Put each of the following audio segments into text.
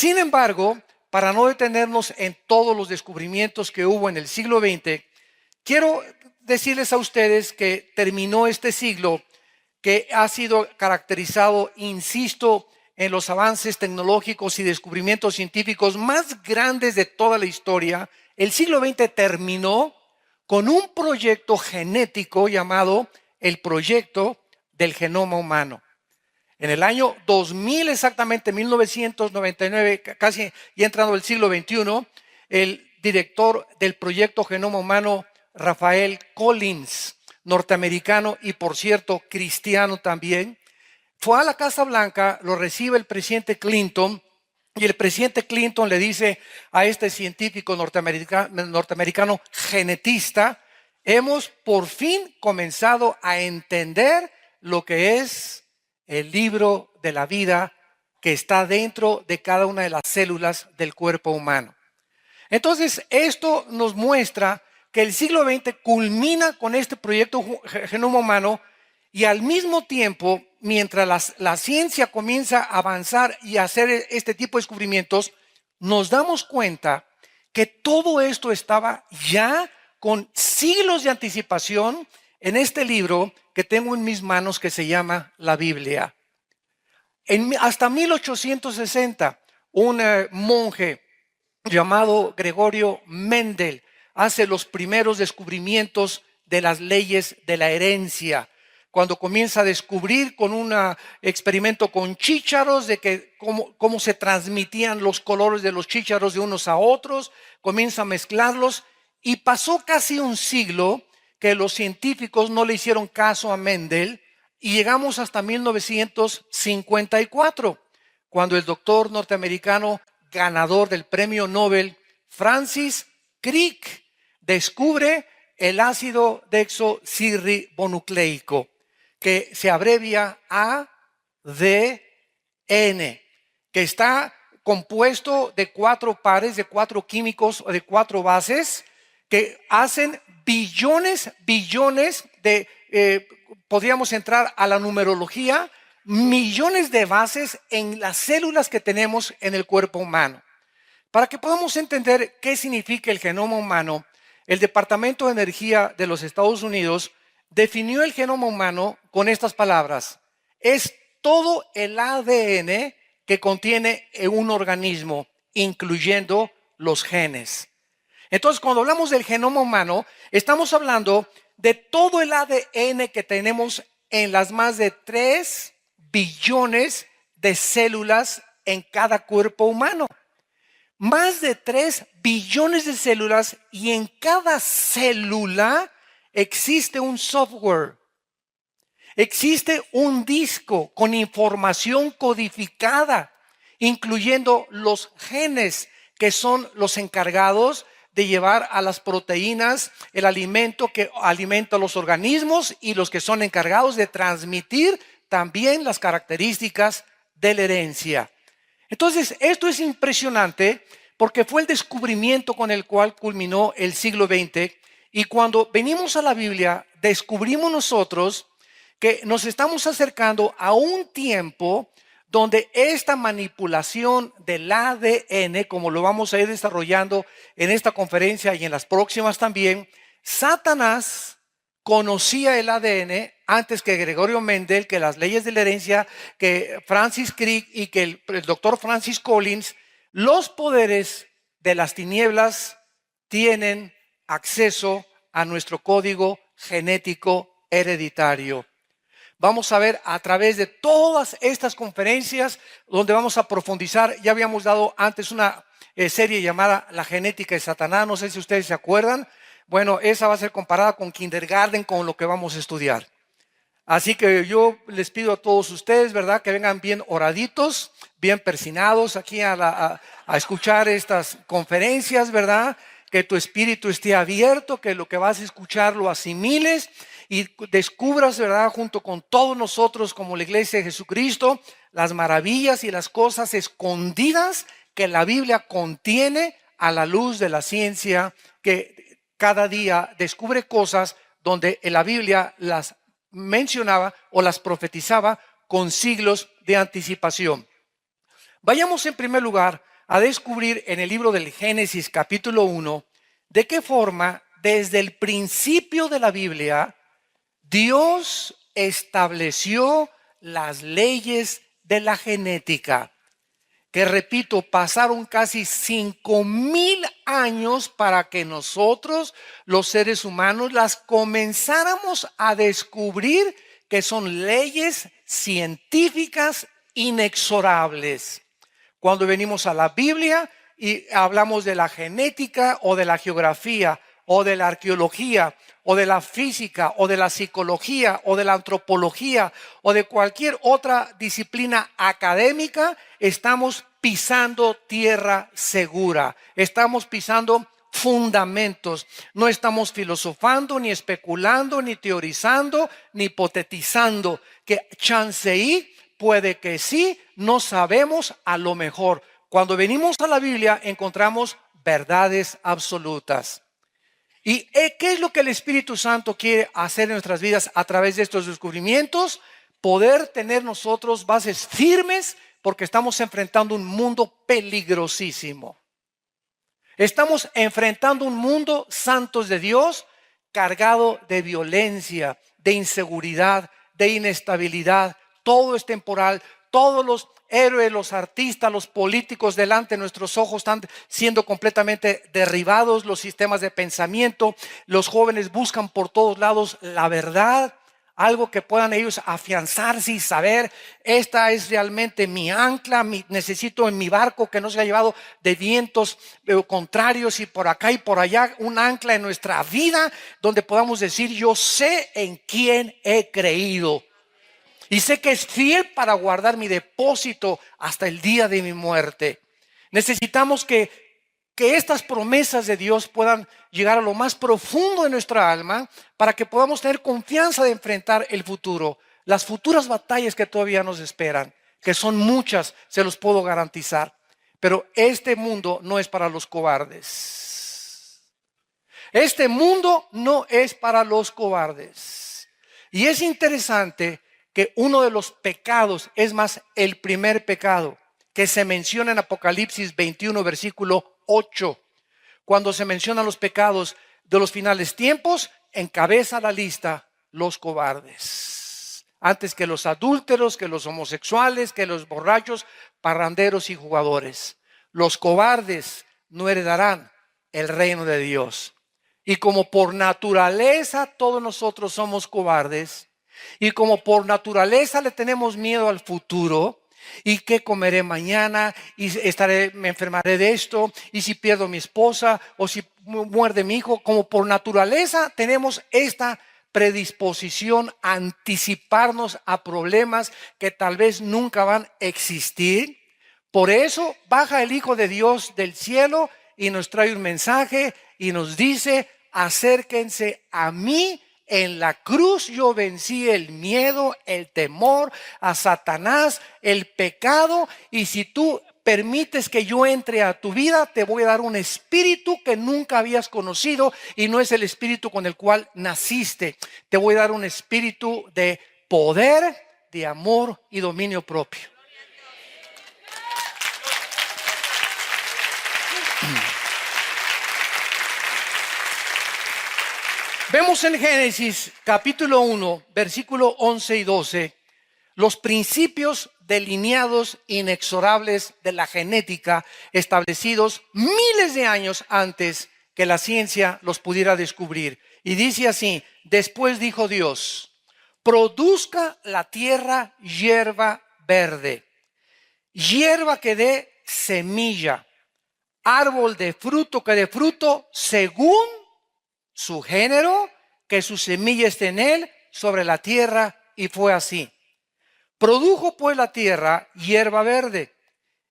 Sin embargo, para no detenernos en todos los descubrimientos que hubo en el siglo XX, quiero decirles a ustedes que terminó este siglo que ha sido caracterizado, insisto, en los avances tecnológicos y descubrimientos científicos más grandes de toda la historia. El siglo XX terminó con un proyecto genético llamado el Proyecto del Genoma Humano. En el año 2000, exactamente 1999, casi ya entrando el siglo XXI, el director del Proyecto Genoma Humano, Rafael Collins, norteamericano y por cierto cristiano también, fue a la Casa Blanca, lo recibe el presidente Clinton y el presidente Clinton le dice a este científico norteamericano genetista: hemos por fin comenzado a entender lo que es el libro de la vida que está dentro de cada una de las células del cuerpo humano. Entonces, esto nos muestra que el siglo XX culmina con este proyecto Genoma Humano y al mismo tiempo, mientras la ciencia comienza a avanzar y a hacer este tipo de descubrimientos, nos damos cuenta que todo esto estaba ya con siglos de anticipación en este libro que tengo en mis manos que se llama la Biblia. Hasta 1860, un monje llamado Gregorio Mendel hace los primeros descubrimientos de las leyes de la herencia, cuando comienza a descubrir con un experimento con chícharos de que cómo se transmitían los colores de los chícharos de unos a otros, comienza a mezclarlos y pasó casi un siglo que los científicos no le hicieron caso a Mendel y llegamos hasta 1954, cuando el doctor norteamericano ganador del premio Nobel, Francis Crick, descubre el ácido desoxirribonucleico, que se abrevia ADN, que está compuesto de 4 pares, de 4 químicos o de 4 bases que hacen billones de, podríamos entrar a la numerología, millones de bases en las células que tenemos en el cuerpo humano. Para que podamos entender qué significa el genoma humano, el Departamento de Energía de los Estados Unidos definió el genoma humano con estas palabras: es todo el ADN que contiene un organismo, incluyendo los genes. Entonces, cuando hablamos del genoma humano, estamos hablando de todo el ADN que tenemos en las más de 3 billones de células en cada cuerpo humano. Más de 3 billones de células, y en cada célula existe un software. Existe un disco con información codificada, incluyendo los genes que son los encargados de llevar a las proteínas el alimento que alimenta a los organismos y los que son encargados de transmitir también las características de la herencia. Entonces, esto es impresionante porque fue el descubrimiento con el cual culminó el siglo XX, y cuando venimos a la Biblia, descubrimos nosotros que nos estamos acercando a un tiempo donde esta manipulación del ADN, como lo vamos a ir desarrollando en esta conferencia y en las próximas también, Satanás conocía el ADN antes que Gregorio Mendel, que las leyes de la herencia, que Francis Crick y que el doctor Francis Collins. Los poderes de las tinieblas tienen acceso a nuestro código genético hereditario. Vamos a ver a través de todas estas conferencias donde vamos a profundizar. Ya habíamos dado antes una serie llamada La genética de Satanás, no sé si ustedes se acuerdan. Bueno, esa va a ser comparada con kindergarten, con lo que vamos a estudiar. Así que yo les pido a todos ustedes, ¿verdad?, que vengan bien oraditos, bien persinados aquí a escuchar estas conferencias, ¿verdad? Que tu espíritu esté abierto, que lo que vas a escuchar lo asimiles y descubras, ¿verdad?, junto con todos nosotros como la Iglesia de Jesucristo, las maravillas y las cosas escondidas que la Biblia contiene a la luz de la ciencia, que cada día descubre cosas donde en la Biblia las mencionaba o las profetizaba con siglos de anticipación. Vayamos en primer lugar a descubrir en el libro del Génesis capítulo 1 de qué forma desde el principio de la Biblia Dios estableció las leyes de la genética, que repito, pasaron casi 5,000 años para que nosotros, los seres humanos, las comenzáramos a descubrir, que son leyes científicas inexorables. Cuando venimos a la Biblia y hablamos de la genética o de la geografía o de la arqueología o de la física o de la psicología o de la antropología o de cualquier otra disciplina académica, estamos pisando tierra segura, estamos pisando fundamentos, no estamos filosofando, ni especulando, ni teorizando, ni hipotetizando, que chanceí, puede que sí, no sabemos, a lo mejor. Cuando venimos a la Biblia encontramos verdades absolutas. ¿Y qué es lo que el Espíritu Santo quiere hacer en nuestras vidas a través de estos descubrimientos? Poder tener nosotros bases firmes, porque estamos enfrentando un mundo peligrosísimo. Estamos enfrentando un mundo, santos de Dios, cargado de violencia, de inseguridad, de inestabilidad. Todo es temporal. Todos los héroes, los artistas, los políticos delante de nuestros ojos están siendo completamente derribados. Los sistemas de pensamiento, los jóvenes buscan por todos lados la verdad, algo que puedan ellos afianzarse y saber, esta es realmente mi ancla, necesito en mi barco que no se ha llevado de vientos contrarios y por acá y por allá, un ancla en nuestra vida donde podamos decir, yo sé en quién he creído. Y sé que es fiel para guardar mi depósito hasta el día de mi muerte. Necesitamos que estas promesas de Dios puedan llegar a lo más profundo de nuestra alma para que podamos tener confianza de enfrentar el futuro, las futuras batallas que todavía nos esperan, que son muchas, se los puedo garantizar. Pero este mundo no es para los cobardes. Este mundo no es para los cobardes. Y es interesante que uno de los pecados, es más, el primer pecado que se menciona en Apocalipsis 21, versículo 8, cuando se mencionan los pecados de los finales tiempos, encabeza la lista los cobardes. Antes que los adúlteros, que los homosexuales, que los borrachos, parranderos y jugadores. Los cobardes no heredarán el reino de Dios. Y como por naturaleza todos nosotros somos cobardes, y como por naturaleza le tenemos miedo al futuro, y qué comeré mañana, y me enfermaré de esto, y si pierdo a mi esposa, o si muerde mi hijo, como por naturaleza tenemos esta predisposición a anticiparnos a problemas que tal vez nunca van a existir. Por eso baja el Hijo de Dios del cielo y nos trae un mensaje y nos dice, acérquense a mí. En la cruz yo vencí el miedo, el temor, a Satanás, el pecado. Y si tú permites que yo entre a tu vida, te voy a dar un espíritu que nunca habías conocido y no es el espíritu con el cual naciste. Te voy a dar un espíritu de poder, de amor y dominio propio. Vemos en Génesis capítulo 1, versículo 11 y 12, los principios delineados inexorables de la genética establecidos miles de años antes que la ciencia los pudiera descubrir. Y dice así, después dijo Dios, produzca la tierra hierba verde, hierba que dé semilla, árbol de fruto que dé fruto según su género, que su semilla esté en él, sobre la tierra, y fue así. Produjo pues la tierra hierba verde,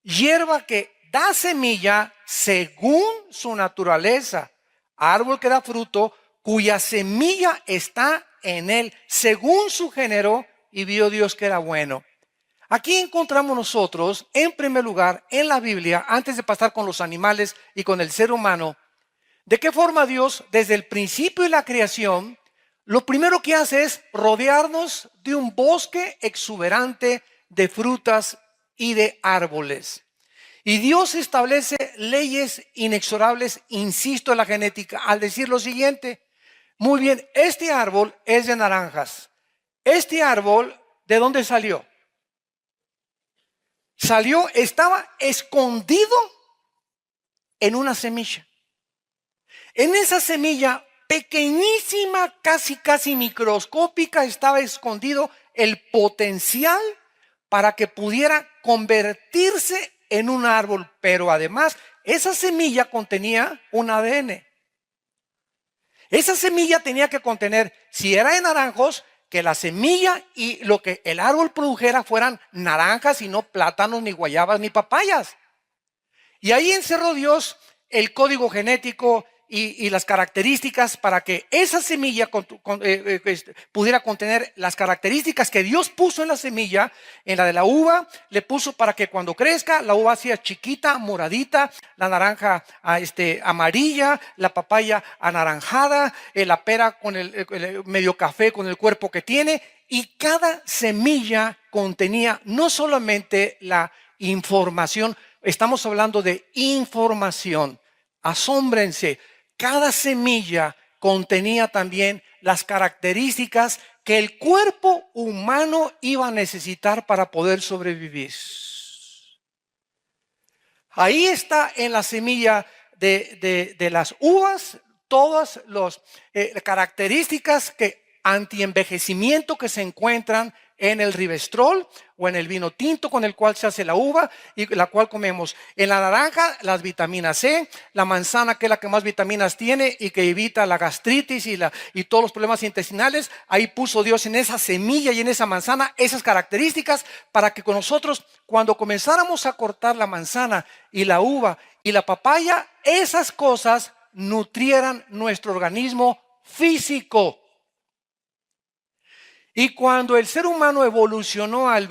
hierba que da semilla según su naturaleza, árbol que da fruto, cuya semilla está en él, según su género, y vio Dios que era bueno. Aquí encontramos nosotros, en primer lugar, en la Biblia, antes de pasar con los animales y con el ser humano, ¿de qué forma Dios, desde el principio de la creación, lo primero que hace es rodearnos de un bosque exuberante de frutas y de árboles? Y Dios establece leyes inexorables, insisto, en la genética, al decir lo siguiente: muy bien, este árbol es de naranjas. Este árbol, ¿de dónde salió? Estaba escondido en una semilla. En esa semilla pequeñísima, casi microscópica, estaba escondido el potencial para que pudiera convertirse en un árbol. Pero además, esa semilla contenía un ADN. Esa semilla tenía que contener, si era de naranjos, que la semilla y lo que el árbol produjera fueran naranjas y no plátanos, ni guayabas, ni papayas. Y ahí encerró Dios el código genético y las características para que esa semilla pudiera contener las características que Dios puso en la semilla. En la de la uva le puso para que cuando crezca la uva sea chiquita, moradita, la naranja amarilla, la papaya anaranjada, la pera con el medio café con el cuerpo que tiene. Y cada semilla contenía no solamente la información, estamos hablando de información. Asómbrense, cada semilla contenía también las características que el cuerpo humano iba a necesitar para poder sobrevivir. Ahí está en la semilla de las uvas todas las características antienvejecimiento que se encuentran en el Rivestrol o en el vino tinto con el cual se hace la uva y la cual comemos. En la naranja, las vitaminas C, la manzana, que es la que más vitaminas tiene y que evita la gastritis y todos los problemas intestinales. Ahí puso Dios en esa semilla y en esa manzana esas características para que con nosotros, cuando comenzáramos a cortar la manzana y la uva y la papaya, esas cosas nutrieran nuestro organismo físico. Y cuando el ser humano evolucionó al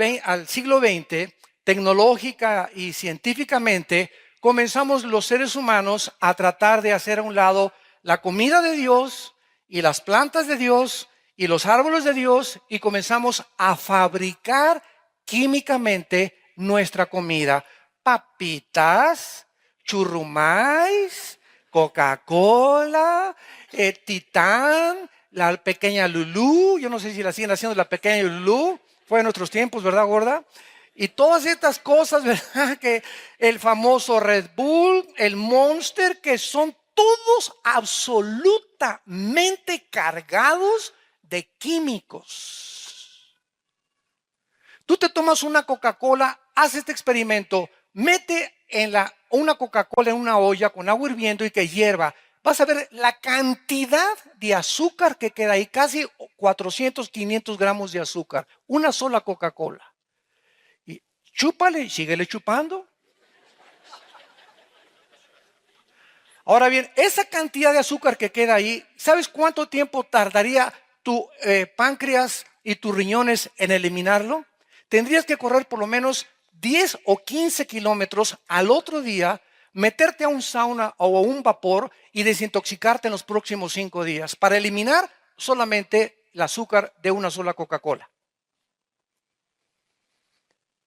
siglo XX, tecnológica y científicamente, comenzamos los seres humanos a tratar de hacer a un lado la comida de Dios y las plantas de Dios y los árboles de Dios, y comenzamos a fabricar químicamente nuestra comida. Papitas, churrumais, Coca-Cola, Titán, la pequeña Lulú. Yo no sé si la siguen haciendo, la pequeña Lulú. Fue en nuestros tiempos, ¿verdad, gorda? Y todas estas cosas, ¿verdad? Que el famoso Red Bull, el Monster, que son todos absolutamente cargados de químicos. Tú te tomas una Coca-Cola, haz este experimento, mete una Coca-Cola en una olla con agua hirviendo y que hierva. Vas a ver la cantidad de azúcar que queda ahí, casi 400, 500 gramos de azúcar. Una sola Coca-Cola. Y chúpale y síguele chupando. Ahora bien, esa cantidad de azúcar que queda ahí, ¿sabes cuánto tiempo tardaría tu páncreas y tus riñones en eliminarlo? Tendrías que correr por lo menos 10 o 15 kilómetros al otro día, meterte a un sauna o a un vapor y desintoxicarte en los próximos 5 días para eliminar solamente el azúcar de una sola Coca-Cola.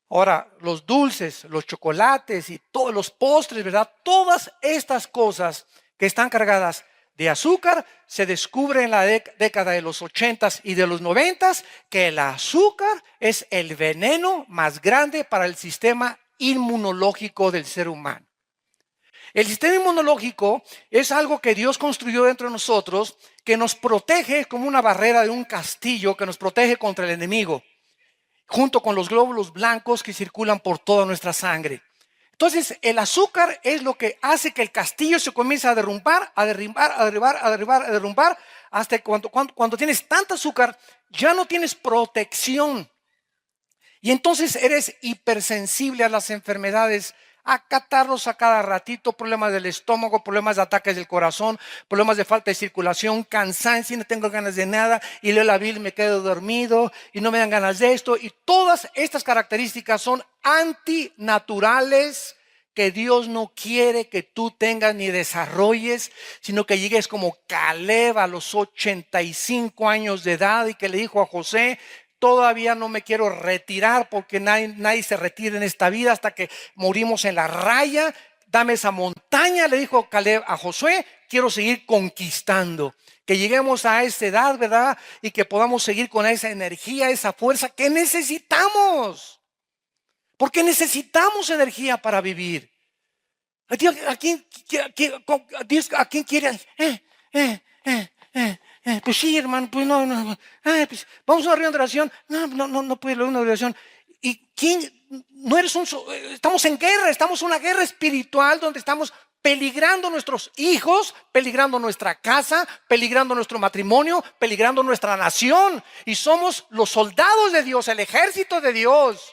Ahora, los dulces, los chocolates y todos los postres, ¿verdad? Todas estas cosas que están cargadas de azúcar, se descubre en la década de los 80s y de los 90s que el azúcar es el veneno más grande para el sistema inmunológico del ser humano. El sistema inmunológico es algo que Dios construyó dentro de nosotros, que nos protege como una barrera de un castillo, que nos protege contra el enemigo, junto con los glóbulos blancos que circulan por toda nuestra sangre. Entonces, el azúcar es lo que hace que el castillo se comience a derrumbar, hasta cuando tienes tanta azúcar, ya no tienes protección. Y entonces eres hipersensible a las enfermedades, a catarros a cada ratito, problemas del estómago, problemas de ataques del corazón, problemas de falta de circulación, cansancio, no tengo ganas de nada, y leo la Biblia y me quedo dormido, y no me dan ganas de esto. Y todas estas características son antinaturales que Dios no quiere que tú tengas ni desarrolles, sino que llegues como Caleb a los 85 años de edad y que le dijo a José: todavía no me quiero retirar, porque nadie se retira en esta vida hasta que morimos en la raya. Dame esa montaña, le dijo Caleb a Josué, quiero seguir conquistando. Que lleguemos a esa edad, ¿verdad? Y que podamos seguir con esa energía, esa fuerza que necesitamos. Porque necesitamos energía para vivir. ¿A quién quiere? Pues sí, hermano, pues no. Pues vamos a una reunión de oración. No puede ir a una oración. ¿Y quién? No eres estamos en guerra, estamos en una guerra espiritual donde estamos peligrando nuestros hijos, peligrando nuestra casa, peligrando nuestro matrimonio, peligrando nuestra nación. Y somos los soldados de Dios, el ejército de Dios.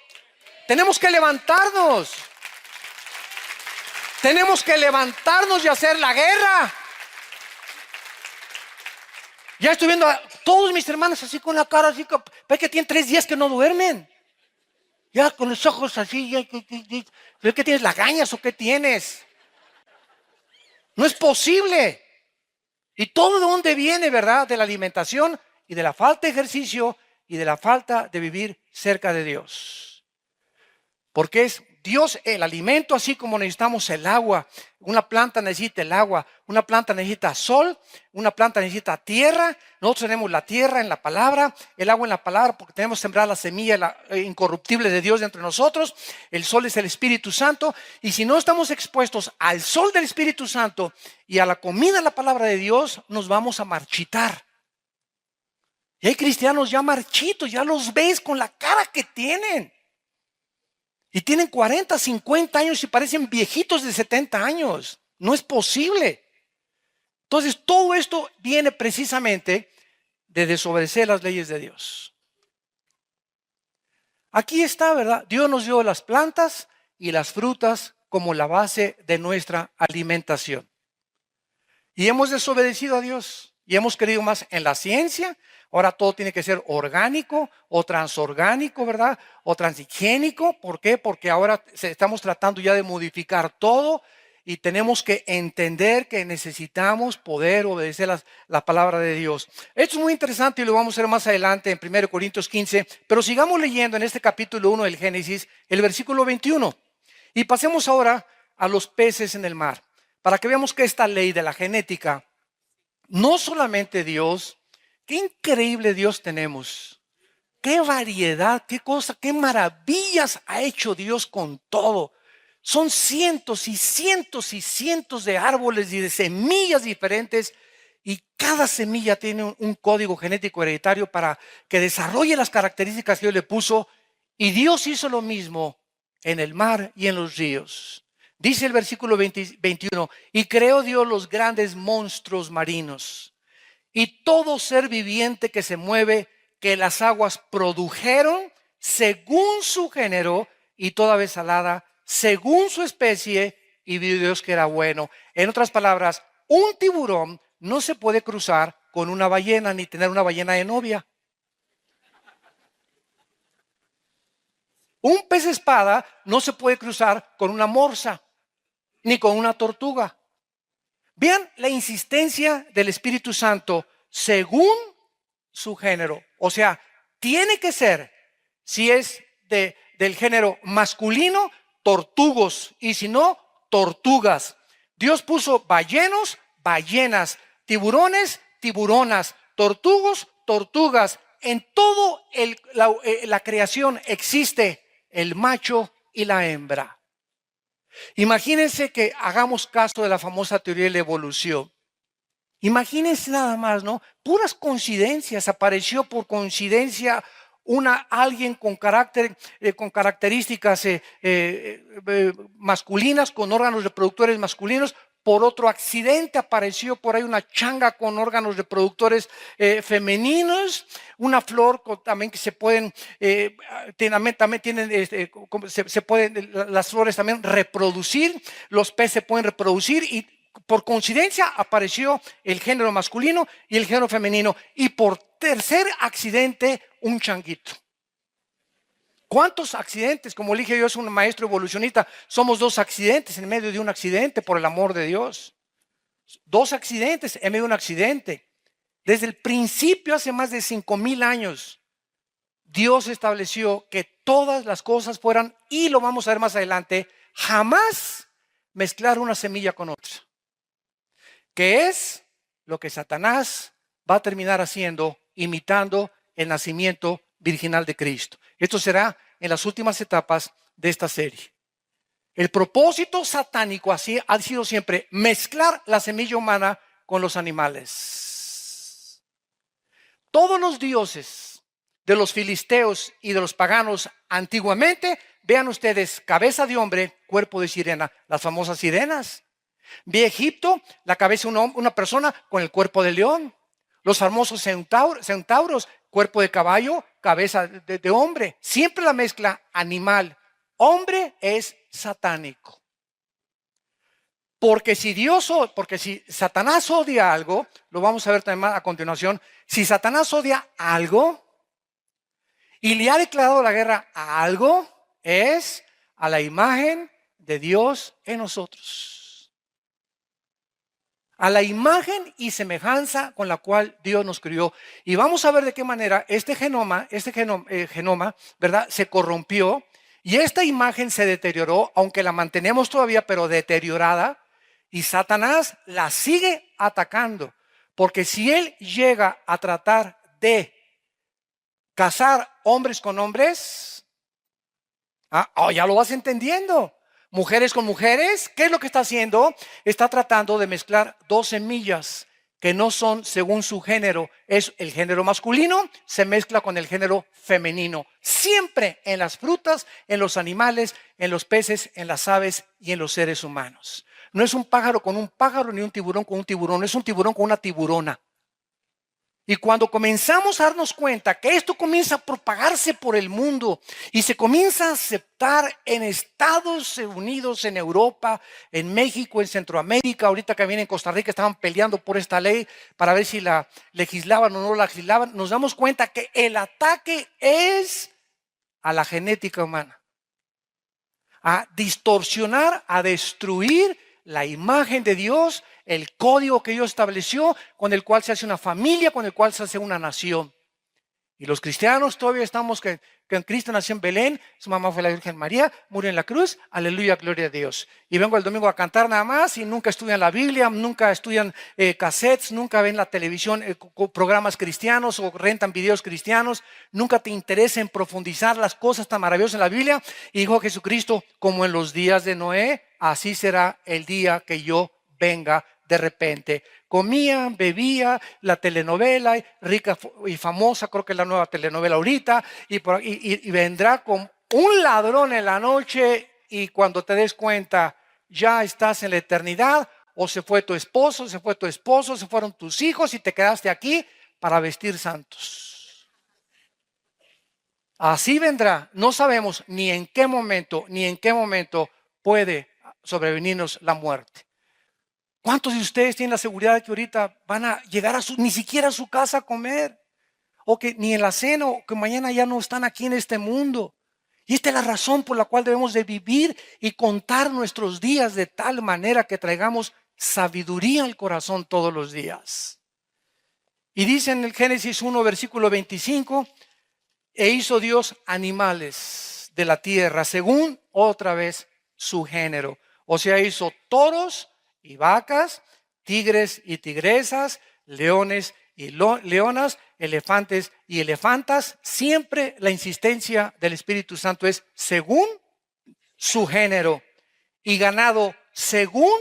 Tenemos que levantarnos. Tenemos que levantarnos y hacer la guerra. Ya estoy viendo a todos mis hermanos así con la cara así, ve que tienen 3 días que no duermen. Ya con los ojos así, ¿qué tienes, lagañas o qué tienes? No es posible. ¿Y todo de dónde viene, verdad? De la alimentación y de la falta de ejercicio y de la falta de vivir cerca de Dios. Porque es Dios el alimento, así como necesitamos el agua. Una planta necesita el agua, una planta necesita sol, una planta necesita tierra. Nosotros tenemos la tierra en la palabra, el agua en la palabra, porque tenemos sembrar la semilla incorruptible de Dios dentro de nosotros. El sol es el Espíritu Santo. Y si no estamos expuestos al sol del Espíritu Santo y a la comida de la palabra de Dios, nos vamos a marchitar. Y hay cristianos ya marchitos, ya los ves con la cara que tienen. Y tienen 40, 50 años y parecen viejitos de 70 años. No es posible. Entonces, todo esto viene precisamente de desobedecer las leyes de Dios. Aquí está, ¿verdad? Dios nos dio las plantas y las frutas como la base de nuestra alimentación. Y hemos desobedecido a Dios y hemos creído más en la ciencia. Ahora todo tiene que ser orgánico o transorgánico, ¿verdad? O transhigiénico. ¿Por qué? Porque ahora estamos tratando ya de modificar todo y tenemos que entender que necesitamos poder obedecer la palabra de Dios. Esto es muy interesante y lo vamos a ver más adelante en 1 Corintios 15, pero sigamos leyendo en este capítulo 1 del Génesis, el versículo 21. Y pasemos ahora a los peces en el mar, para que veamos que esta ley de la genética, no solamente Dios, qué increíble Dios tenemos. Qué variedad, qué cosa, qué maravillas ha hecho Dios con todo. Son cientos y cientos y cientos de árboles y de semillas diferentes. Y cada semilla tiene un código genético hereditario para que desarrolle las características que Dios le puso. Y Dios hizo lo mismo en el mar y en los ríos. Dice el versículo 21, y creó Dios los grandes monstruos marinos y todo ser viviente que se mueve, que las aguas produjeron según su género, y toda ave alada según su especie, y vio Dios que era bueno. En otras palabras, un tiburón no se puede cruzar con una ballena ni tener una ballena de novia. Un pez espada no se puede cruzar con una morsa ni con una tortuga. Vean la insistencia del Espíritu Santo según su género. O sea, tiene que ser, si es del género masculino, tortugos, y si no, tortugas. Dios puso ballenos, ballenas, tiburones, tiburonas, tortugos, tortugas. En todo la creación existe el macho y la hembra. Imagínense que hagamos caso de la famosa teoría de la evolución. Imagínense nada más, ¿no? Puras coincidencias. Apareció por coincidencia alguien con características masculinas, con órganos reproductores masculinos. Por otro accidente apareció por ahí una changa con órganos reproductores femeninos, una flor también que se pueden, también tienen, se pueden, las flores también reproducir, los peces se pueden reproducir, y por coincidencia apareció el género masculino y el género femenino, y por tercer accidente un changuito. ¿Cuántos accidentes? Como le dije, yo soy un maestro evolucionista. Somos 2 accidentes en medio de un accidente, por el amor de Dios. 2 accidentes en medio de un accidente. Desde el principio, hace más de 5,000 años, Dios estableció que todas las cosas fueran, y lo vamos a ver más adelante, jamás mezclar una semilla con otra, que es lo que Satanás va a terminar haciendo, imitando el nacimiento virginal de Cristo. Esto será en las últimas etapas de esta serie. El propósito satánico así ha sido siempre mezclar la semilla humana con los animales. Todos los dioses de los filisteos y de los paganos antiguamente, vean ustedes, cabeza de hombre, cuerpo de sirena, las famosas sirenas. Ve Egipto, la cabeza de una persona con el cuerpo de león. Los famosos centauros, cuerpo de caballo, cabeza de hombre. Siempre la mezcla animal, hombre es satánico. Porque si Satanás odia algo, lo vamos a ver también a continuación, si Satanás odia algo y le ha declarado la guerra a algo, es a la imagen de Dios en nosotros. A la imagen y semejanza con la cual Dios nos crió. Y vamos a ver de qué manera este genoma, ¿verdad?, se corrompió. Y esta imagen se deterioró, aunque la mantenemos todavía, pero deteriorada. Y Satanás la sigue atacando. Porque si él llega a tratar de casar hombres con hombres, ya lo vas entendiendo. Mujeres con mujeres, ¿qué es lo que está haciendo? Está tratando de mezclar dos semillas que no son según su género. Es el género masculino, se mezcla con el género femenino. Siempre en las frutas, en los animales, en los peces, en las aves y en los seres humanos. No es un pájaro con un pájaro ni un tiburón con un tiburón, es un tiburón con una tiburona. Y cuando comenzamos a darnos cuenta que esto comienza a propagarse por el mundo y se comienza a aceptar en Estados Unidos, en Europa, en México, en Centroamérica, ahorita que viene en Costa Rica estaban peleando por esta ley para ver si la legislaban o no la legislaban, nos damos cuenta que el ataque es a la genética humana, a distorsionar, a destruir la imagen de Dios, el código que Dios estableció, con el cual se hace una familia, con el cual se hace una nación. Y los cristianos todavía estamos que en Cristo nació en Belén, su mamá fue la Virgen María, murió en la cruz, aleluya, gloria a Dios. Y vengo el domingo a cantar nada más y nunca estudian la Biblia, nunca estudian cassettes, nunca ven la televisión, programas cristianos o rentan videos cristianos, nunca te interesa en profundizar las cosas tan maravillosas en la Biblia. Y dijo Jesucristo, como en los días de Noé, así será el día que yo venga de repente. Comía, bebía, la telenovela rica y famosa, creo que es la nueva telenovela ahorita, y vendrá con un ladrón en la noche y cuando te des cuenta ya estás en la eternidad, o se fue tu esposo, se fueron tus hijos y te quedaste aquí para vestir santos. Así vendrá, no sabemos ni en qué momento puede sobrevenirnos la muerte. ¿Cuántos de ustedes tienen la seguridad de que ahorita van a llegar ni siquiera a su casa a comer? O que ni en la cena, o que mañana ya no están aquí en este mundo. Y esta es la razón por la cual debemos de vivir y contar nuestros días de tal manera que traigamos sabiduría al corazón todos los días. Y dice en el Génesis 1, versículo 25, e hizo Dios animales de la tierra según otra vez su género. O sea, hizo toros y vacas, tigres y tigresas, leones y leonas, elefantes y elefantas. Siempre la insistencia del Espíritu Santo es según su género, y ganado según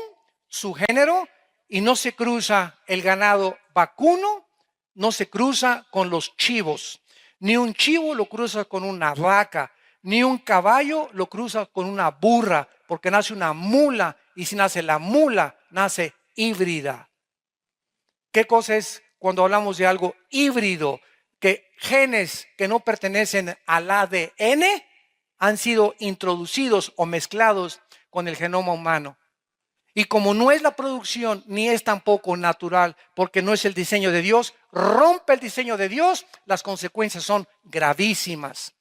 su género, y no se cruza el ganado vacuno, no se cruza con los chivos, ni un chivo lo cruza con una vaca, ni un caballo lo cruza con una burra, porque nace una mula, y si nace la mula, nace híbrida. ¿Qué cosa es cuando hablamos de algo híbrido? Que genes que no pertenecen al ADN han sido introducidos o mezclados con el genoma humano. Y como no es la producción, ni es tampoco natural, porque no es el diseño de Dios, rompe el diseño de Dios, las consecuencias son gravísimas.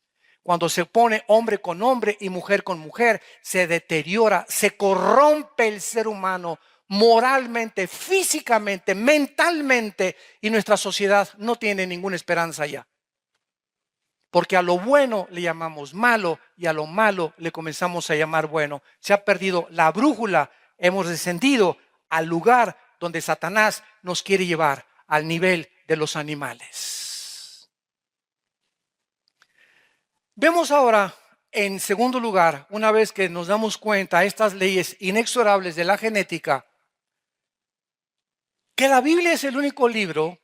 Cuando se pone hombre con hombre y mujer con mujer, se deteriora, se corrompe el ser humano moralmente, físicamente, mentalmente, y nuestra sociedad no tiene ninguna esperanza ya. Porque a lo bueno le llamamos malo y a lo malo le comenzamos a llamar bueno. Se ha perdido la brújula, hemos descendido al lugar donde Satanás nos quiere llevar, al nivel de los animales. Vemos ahora, en segundo lugar, una vez que nos damos cuenta de estas leyes inexorables de la genética, que la Biblia es el único libro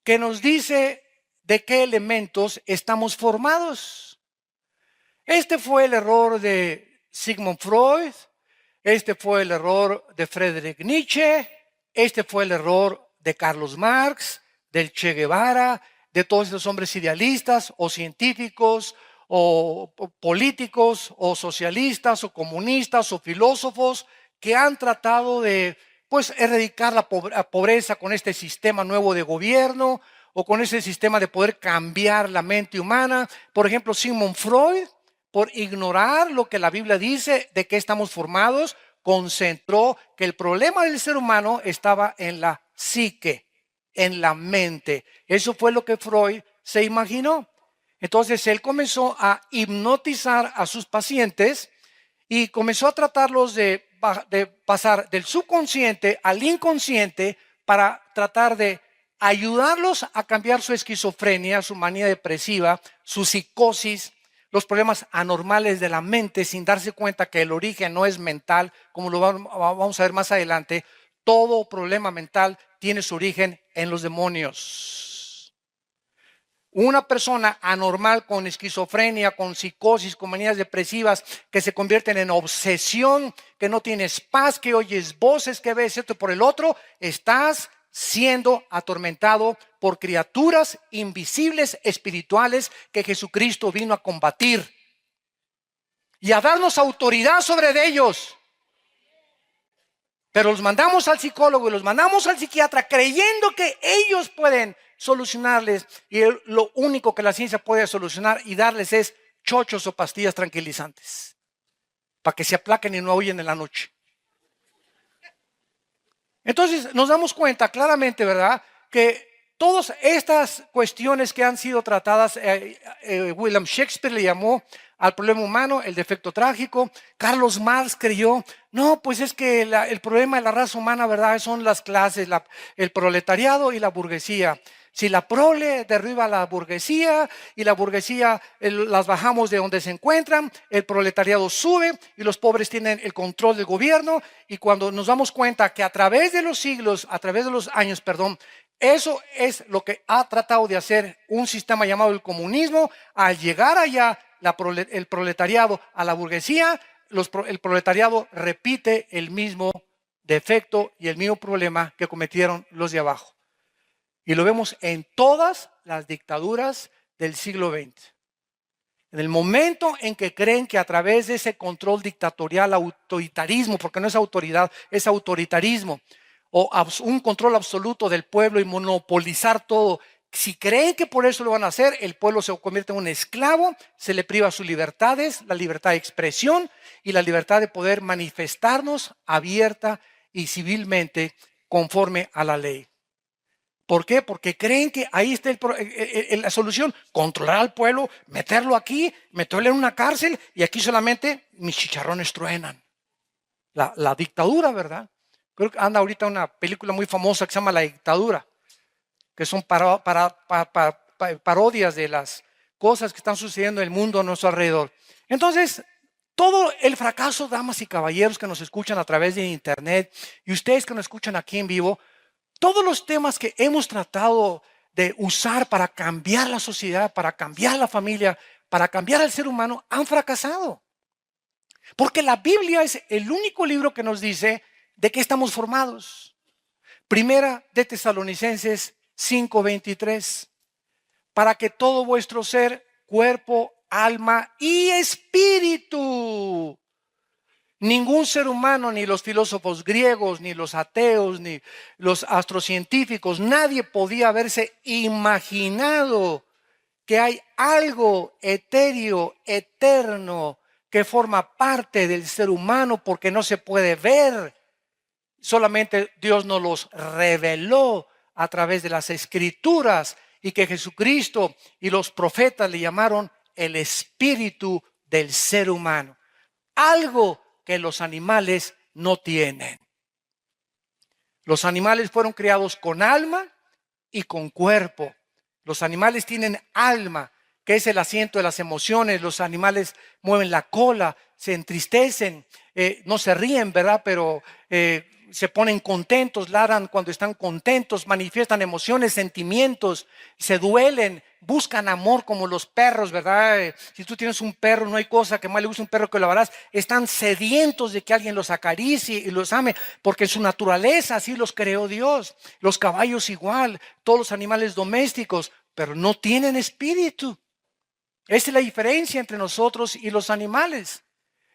que nos dice de qué elementos estamos formados. Este fue el error de Sigmund Freud, este fue el error de Friedrich Nietzsche, este fue el error de Carlos Marx, del Che Guevara, de todos esos hombres idealistas o científicos o políticos o socialistas o comunistas o filósofos que han tratado de erradicar la pobreza con este sistema nuevo de gobierno o con ese sistema de poder cambiar la mente humana. Por ejemplo, Sigmund Freud, por ignorar lo que la Biblia dice de qué estamos formados, concentró que el problema del ser humano estaba en la psique, en la mente. Eso fue lo que Freud se imaginó. Entonces él comenzó a hipnotizar a sus pacientes y comenzó a tratarlos de pasar del subconsciente al inconsciente para tratar de ayudarlos a cambiar su esquizofrenia, su manía depresiva, su psicosis, los problemas anormales de la mente, sin darse cuenta que el origen no es mental, como lo vamos a ver más adelante. Todo problema mental tiene su origen en los demonios. Una persona anormal con esquizofrenia, con psicosis, con manías depresivas que se convierten en obsesión, que no tienes paz, que oyes voces, que ves esto por el otro, estás siendo atormentado por criaturas invisibles espirituales que Jesucristo vino a combatir y a darnos autoridad sobre ellos. Pero los mandamos al psicólogo y los mandamos al psiquiatra creyendo que ellos pueden solucionarles, y lo único que la ciencia puede solucionar y darles es chochos o pastillas tranquilizantes para que se aplaquen y no huyen en la noche. Entonces nos damos cuenta claramente, ¿verdad?, que todas estas cuestiones que han sido tratadas, William Shakespeare le llamó al problema humano el defecto trágico. Carlos Marx creyó, no, pues es que el problema de la raza humana, ¿verdad?, son las clases, el proletariado y la burguesía. Si la prole derriba a la burguesía y la burguesía las bajamos de donde se encuentran, el proletariado sube y los pobres tienen el control del gobierno. Y cuando nos damos cuenta que a través de los siglos, a través de los años, eso es lo que ha tratado de hacer un sistema llamado el comunismo. Al llegar allá el proletariado a la burguesía, el proletariado repite el mismo defecto y el mismo problema que cometieron los de abajo. Y lo vemos en todas las dictaduras del siglo XX. En el momento en que creen que a través de ese control dictatorial, autoritarismo, porque no es autoridad, es autoritarismo, o un control absoluto del pueblo y monopolizar todo, si creen que por eso lo van a hacer, el pueblo se convierte en un esclavo, se le priva sus libertades, la libertad de expresión y la libertad de poder manifestarnos abierta y civilmente conforme a la ley. ¿Por qué? Porque creen que ahí está la solución, controlar al pueblo, meterlo aquí, meterlo en una cárcel y aquí solamente mis chicharrones truenan. La dictadura, ¿verdad? Creo que anda ahorita una película muy famosa que se llama La Dictadura, que son parodias de las cosas que están sucediendo en el mundo a nuestro alrededor. Entonces, todo el fracaso, damas y caballeros que nos escuchan a través de internet y ustedes que nos escuchan aquí en vivo, todos los temas que hemos tratado de usar para cambiar la sociedad, para cambiar la familia, para cambiar al ser humano, han fracasado. Porque la Biblia es el único libro que nos dice de qué estamos formados. Primera de Tesalonicenses 5:23. Para que todo vuestro ser, cuerpo, alma y espíritu. Ningún ser humano, ni los filósofos griegos, ni los ateos, ni los astrocientíficos, nadie podía haberse imaginado que hay algo etéreo, eterno, que forma parte del ser humano porque no se puede ver. Solamente Dios nos los reveló a través de las escrituras y que Jesucristo y los profetas le llamaron el espíritu del ser humano. Algo que los animales no tienen. Los animales fueron creados con alma y con cuerpo. Los animales tienen alma, que es el asiento de las emociones. Los animales mueven la cola, se entristecen, no se ríen, ¿verdad? Pero se ponen contentos, ladran cuando están contentos, manifiestan emociones, sentimientos, se duelen, buscan amor como los perros, ¿verdad? Si tú tienes un perro, no hay cosa que más le guste a un perro que lo verás. Están sedientos de que alguien los acaricie y los ame, porque en su naturaleza así los creó Dios. Los caballos igual, todos los animales domésticos, pero no tienen espíritu. Esa es la diferencia entre nosotros y los animales.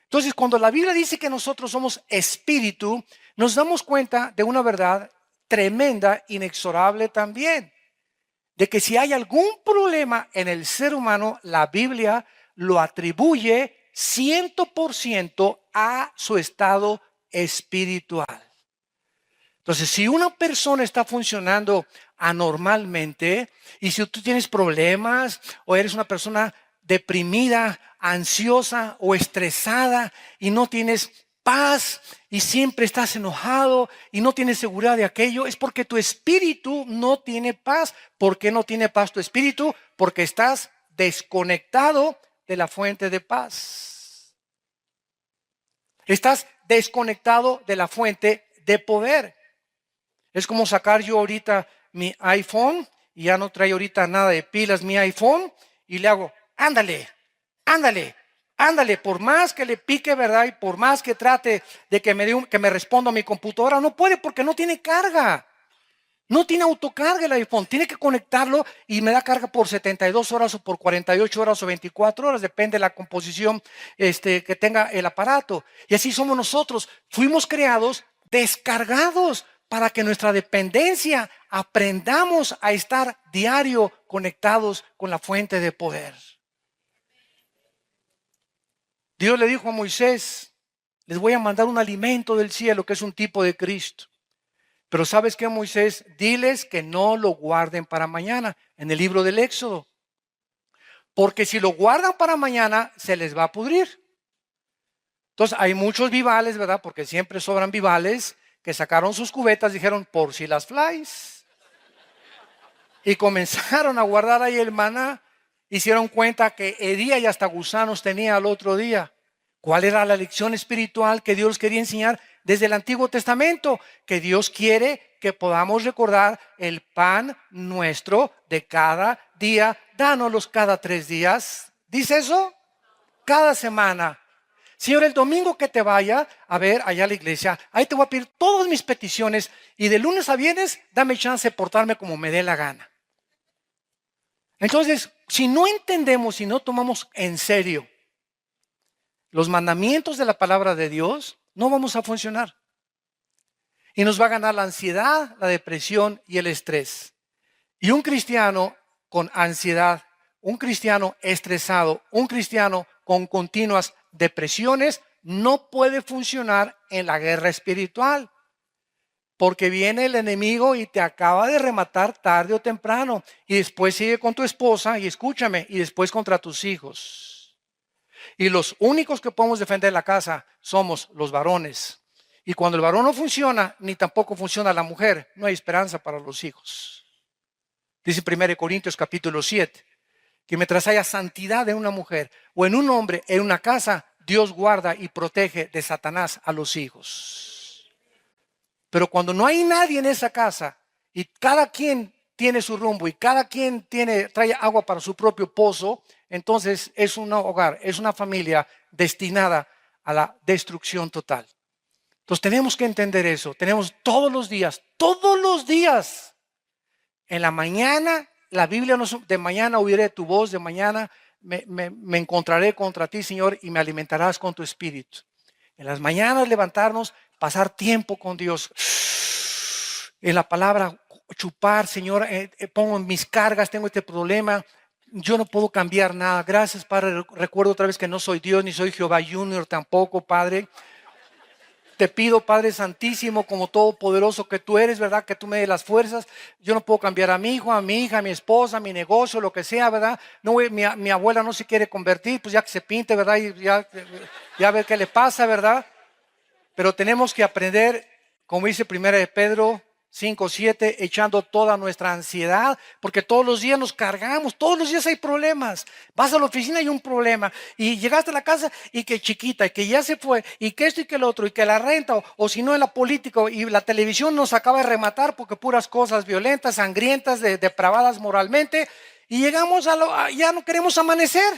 Entonces, cuando la Biblia dice que nosotros somos espíritu, nos damos cuenta de una verdad tremenda, inexorable también, de que si hay algún problema en el ser humano, la Biblia lo atribuye 100% a su estado espiritual. Entonces, si una persona está funcionando anormalmente y si tú tienes problemas o eres una persona deprimida, ansiosa o estresada y no tienes paz y siempre estás enojado y no tienes seguridad de aquello, es porque tu espíritu no tiene paz. ¿Por qué no tiene paz tu espíritu? Porque estás desconectado de la fuente de paz. Estás desconectado de la fuente de poder. Es como sacar yo ahorita mi iPhone y ya no trae ahorita nada de pilas mi iPhone y le hago, ándale, ándale, ándale, por más que le pique, ¿verdad? Y por más que trate de que me responda a mi computadora, no puede porque no tiene carga. No tiene autocarga el iPhone, tiene que conectarlo y me da carga por 72 horas o por 48 horas o 24 horas, depende de la composición que tenga el aparato. Y así somos nosotros, fuimos creados descargados para que nuestra dependencia aprendamos a estar diario conectados con la fuente de poder. Dios le dijo a Moisés, les voy a mandar un alimento del cielo que es un tipo de Cristo. Pero ¿sabes qué, Moisés? Diles que no lo guarden para mañana, en el libro del Éxodo. Porque si lo guardan para mañana, se les va a pudrir. Entonces, hay muchos vivales, ¿verdad? Porque siempre sobran vivales, que sacaron sus cubetas, dijeron, por si las flies. Y comenzaron a guardar ahí el maná. Hicieron cuenta que hería y hasta gusanos tenía al otro día. ¿Cuál era la lección espiritual que Dios quería enseñar desde el Antiguo Testamento? Que Dios quiere que podamos recordar el pan nuestro de cada día. Dánoslos cada 3 días. ¿Dice eso? Cada semana. Señor, el domingo que te vaya a ver allá a la iglesia, ahí te voy a pedir todas mis peticiones y de lunes a viernes dame chance de portarme como me dé la gana. Entonces, si no entendemos, si no tomamos en serio los mandamientos de la palabra de Dios, no vamos a funcionar. Y nos va a ganar la ansiedad, la depresión y el estrés. Y un cristiano con ansiedad, un cristiano estresado, un cristiano con continuas depresiones, no puede funcionar en la guerra espiritual. Porque viene el enemigo y te acaba de rematar tarde o temprano. Y después sigue con tu esposa, y escúchame, y después contra tus hijos. Y los únicos que podemos defender la casa somos los varones. Y cuando el varón no funciona, ni tampoco funciona la mujer, no hay esperanza para los hijos. Dice 1 Corintios capítulo 7, que mientras haya santidad en una mujer o en un hombre, en una casa, Dios guarda y protege de Satanás a los hijos. Pero cuando no hay nadie en esa casa y cada quien tiene su rumbo y cada quien trae agua para su propio pozo, entonces es un hogar, es una familia destinada a la destrucción total. Entonces tenemos que entender eso. Tenemos todos los días, en la mañana, la Biblia de mañana oiré tu voz, de mañana me encontraré contra ti, Señor, y me alimentarás con tu espíritu. En las mañanas levantarnos, pasar tiempo con Dios. En la palabra chupar, Señor, pongo en mis cargas, tengo este problema. Yo no puedo cambiar nada. Gracias, Padre. Recuerdo otra vez que no soy Dios, ni soy Jehová Junior tampoco, Padre. Te pido, Padre Santísimo, como todopoderoso que tú eres, ¿verdad? Que tú me des las fuerzas. Yo no puedo cambiar a mi hijo, a mi hija, a mi esposa, a mi negocio, lo que sea, ¿verdad? No, mi abuela no se quiere convertir, pues ya que se pinte, ¿verdad? Y ya a ver qué le pasa, ¿verdad? Pero tenemos que aprender, como dice 1 de Pedro 5:7, echando toda nuestra ansiedad, porque todos los días nos cargamos, todos los días hay problemas. Vas a la oficina y hay un problema, y llegaste a la casa y que chiquita, y que ya se fue, y que esto y que el otro, y que la renta, o si no en la política, y la televisión nos acaba de rematar porque puras cosas violentas, sangrientas, depravadas moralmente, y llegamos ya no queremos amanecer.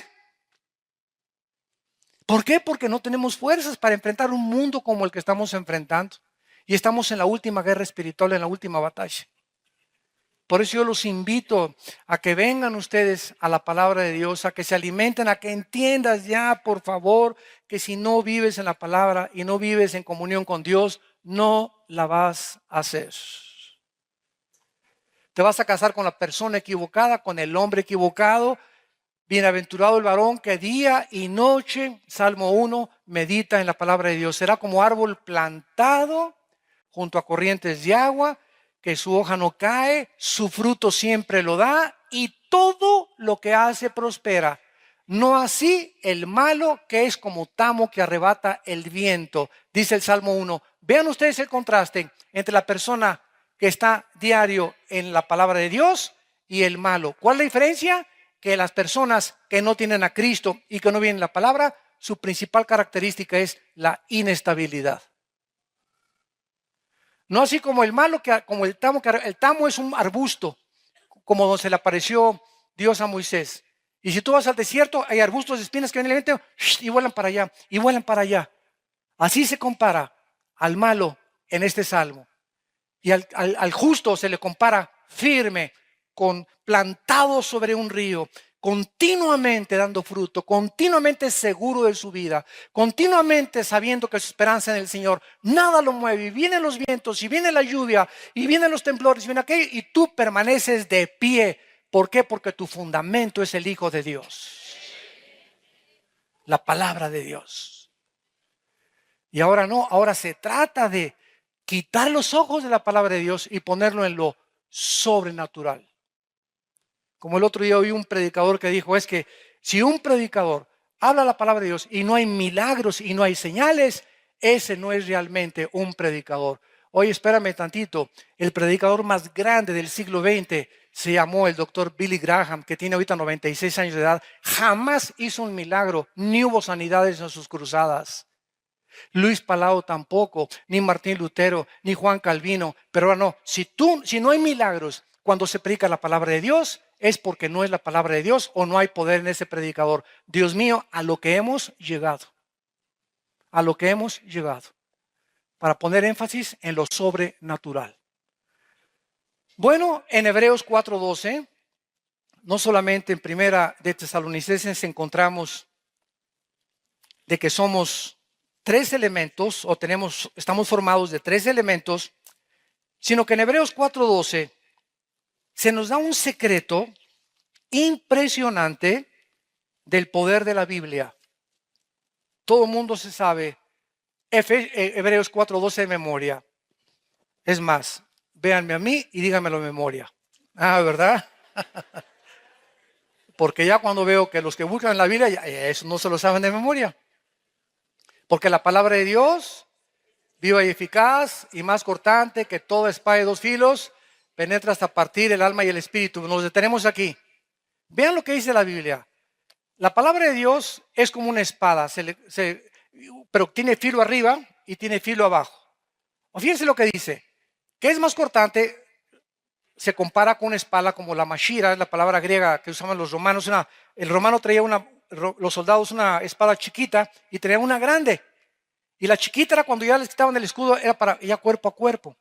¿Por qué? Porque no tenemos fuerzas para enfrentar un mundo como el que estamos enfrentando. Y estamos en la última guerra espiritual, en la última batalla. Por eso yo los invito a que vengan ustedes a la palabra de Dios, a que se alimenten, a que entiendas ya, por favor, que si no vives en la palabra y no vives en comunión con Dios, no la vas a hacer. Te vas a casar con la persona equivocada, con el hombre equivocado. Bienaventurado el varón que día y noche, Salmo 1, medita en la palabra de Dios. Será como árbol plantado junto a corrientes de agua, que su hoja no cae, su fruto siempre lo da y todo lo que hace prospera. No así el malo, que es como tamo que arrebata el viento. Dice el Salmo 1. Vean ustedes el contraste entre la persona que está diario en la palabra de Dios y el malo. ¿Cuál es la diferencia? Que las personas que no tienen a Cristo y que no vienen la palabra, su principal característica es la inestabilidad. No así como el malo, como el tamo es un arbusto, como donde se le apareció Dios a Moisés. Y si tú vas al desierto, hay arbustos de espinas que vienen el viento y vuelan para allá, y vuelan para allá. Así se compara al malo en este salmo. Y al justo se le compara firme, plantado sobre un río, continuamente dando fruto, continuamente seguro de su vida, continuamente sabiendo que su esperanza en el Señor, nada lo mueve. Y vienen los vientos, y viene la lluvia, y vienen los temblores, y viene aquello, y tú permaneces de pie. ¿Por qué? Porque tu fundamento es el Hijo de Dios, la palabra de Dios. Y ahora no, ahora se trata de quitar los ojos de la palabra de Dios y ponerlo en lo sobrenatural. Como el otro día oí un predicador que dijo, es que si un predicador habla la palabra de Dios y no hay milagros y no hay señales, ese no es realmente un predicador. Oye, espérame tantito, el predicador más grande del siglo XX se llamó el doctor Billy Graham, que tiene ahorita 96 años de edad. Jamás hizo un milagro, ni hubo sanidades en sus cruzadas. Luis Palau tampoco, ni Martín Lutero, ni Juan Calvino. Pero ahora no, si no hay milagros cuando se predica la palabra de Dios, es porque no es la palabra de Dios o no hay poder en ese predicador. Dios mío, a lo que hemos llegado. A lo que hemos llegado. Para poner énfasis en lo sobrenatural. Bueno, en Hebreos 4:12, no solamente en Primera de Tesalonicenses encontramos de que somos tres elementos, o estamos formados de tres elementos, sino que en Hebreos 4:12 se nos da un secreto impresionante del poder de la Biblia. Todo el mundo se sabe Hebreos 4:12 de memoria. Es más, véanme a mí y díganmelo de memoria. Ah, ¿verdad? Porque ya cuando veo que los que buscan la Biblia, eso no se lo saben de memoria. Porque la palabra de Dios, viva y eficaz y más cortante que toda espada de dos filos, penetra hasta partir el alma y el espíritu. Nos detenemos aquí. Vean lo que dice la Biblia. La palabra de Dios es como una espada, pero tiene filo arriba y tiene filo abajo. O fíjense lo que dice, que es más cortante, se compara con una espada como la mashira, es la palabra griega que usaban los romanos. El romano traía los soldados una espada chiquita y traían una grande. Y la chiquita era cuando ya les quitaban el escudo, era para ya cuerpo a cuerpo.